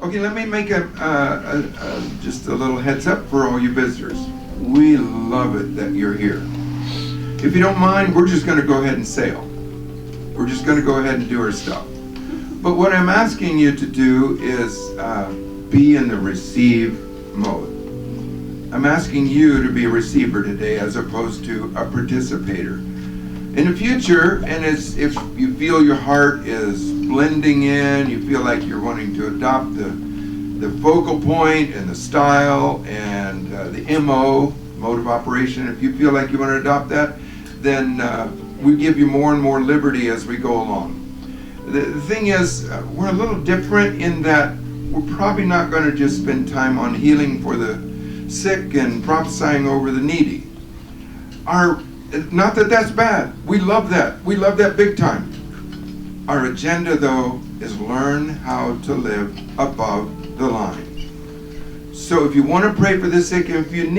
Okay, let me make just a little heads up for all you visitors. We love it that you're here. If you don't mind, we're just going to go ahead and sail. We're just going to go ahead and do our stuff. But what I'm asking you to do is be in the receive mode. I'm asking you to be a receiver today as opposed to a participator. In the future, and if you feel your heart is blending in, you feel like you're wanting to adopt the focal point and the style and the mode of operation, if you feel like you want to adopt that, then we give you more and more liberty as we go along. The thing is, we're a little different in that we're probably not going to just spend time on healing for the sick and prophesying over the needy. Not that that's bad. We love that. We love that big time. Our agenda, though, is learn how to live above the line. So if you want to pray for the sick, if you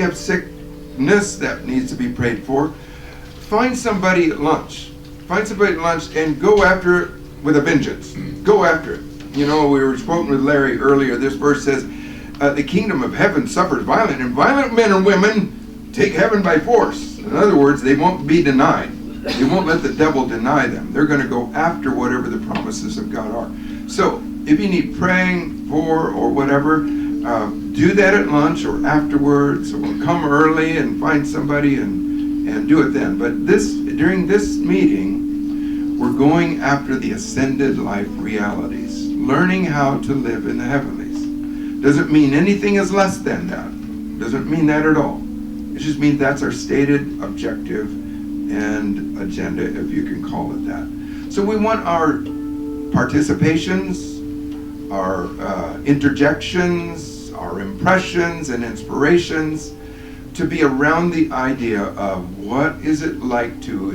have sickness that needs to be prayed for, find somebody at lunch. Find somebody at lunch and go after it with a vengeance. Go after it. You know, we were quoting with Larry earlier. This verse says, the kingdom of heaven suffers violent, and violent men and women take heaven by force. In other words, they won't be denied. They won't let the devil deny them. They're going to go after whatever the promises of God are. So, if you need praying for or whatever, do that at lunch or afterwards, or come early and find somebody and do it then. But during this meeting, we're going after the ascended life realities, learning how to live in the heavenlies. Doesn't mean anything is less than that. Doesn't mean that at all. It just means that's our stated objective and agenda, if you can call it that. So we want our participations, our interjections, our impressions and inspirations to be around the idea of what is it like to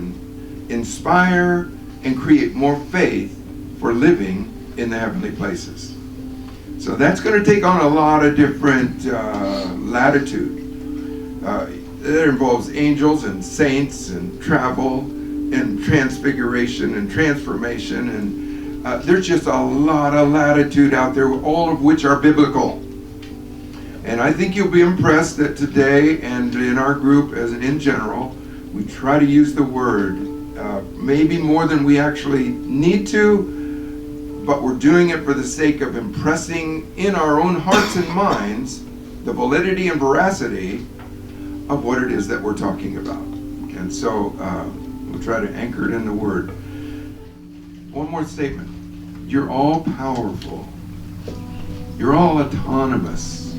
inspire and create more faith for living in the heavenly places. So that's going to take on a lot of different latitude. It involves angels and saints and travel and transfiguration and transformation, and there's just a lot of latitude out there, all of which are biblical. And I think you'll be impressed that today and in our group as in general, we try to use the word maybe more than we actually need to, but we're doing it for the sake of impressing in our own hearts and minds the validity and veracity of what it is that we're talking about. And so we'll try to anchor it in the Word. One more statement. You're all powerful. You're all autonomous.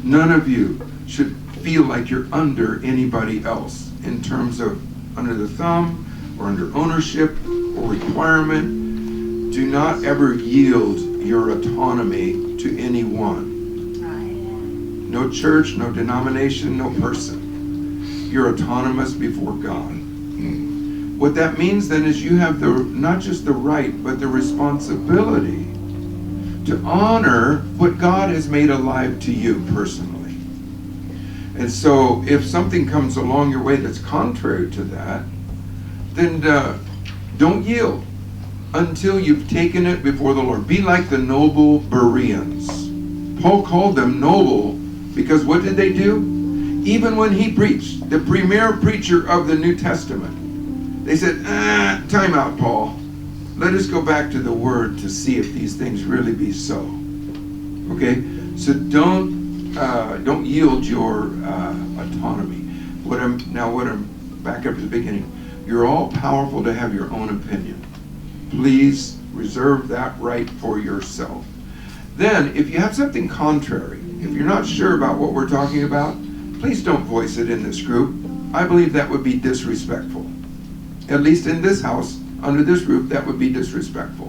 None of you should feel like you're under anybody else in terms of under the thumb or under ownership or requirement. Do not ever yield your autonomy to anyone. No church, no denomination, no person. You're autonomous before God. What that means then is you have not just the right, but the responsibility to honor what God has made alive to you personally. And so if something comes along your way that's contrary to that, then don't yield until you've taken it before the Lord. Be like the noble Bereans. Paul called them noble because what did they do? Even when he preached, the premier preacher of the New Testament, they said, time out, Paul. Let us go back to the Word to see if these things really be so. Okay? So don't yield your autonomy. Back up to the beginning. You're all powerful to have your own opinion. Please reserve that right for yourself. Then, if you have something contrary, if you're not sure about what we're talking about, please don't voice it in this group. I believe that would be disrespectful. At least in this house, under this roof, that would be disrespectful.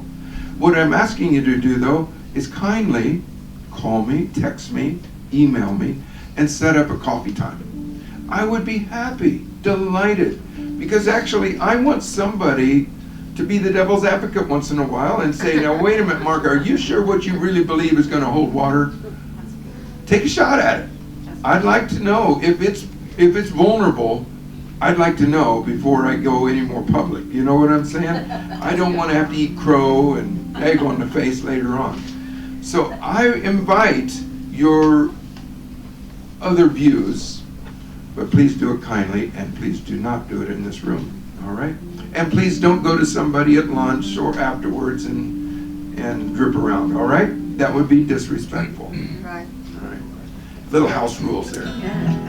What I'm asking you to do, though, is kindly call me, text me, email me, and set up a coffee time. I would be happy, delighted, because actually I want somebody to be the devil's advocate once in a while and say, now wait a minute, Mark, are you sure what you really believe is going to hold water? Take a shot at it. I'd like to know if it's vulnerable. I'd like to know before I go any more public. You know what I'm saying? I don't want to have to eat crow and egg on the face later on. So I invite your other views, but please do it kindly, and please do not do it in this room, all right? And please don't go to somebody at lunch or afterwards and drip around, all right? That would be disrespectful. Right. All right. Little house rules there. Yeah.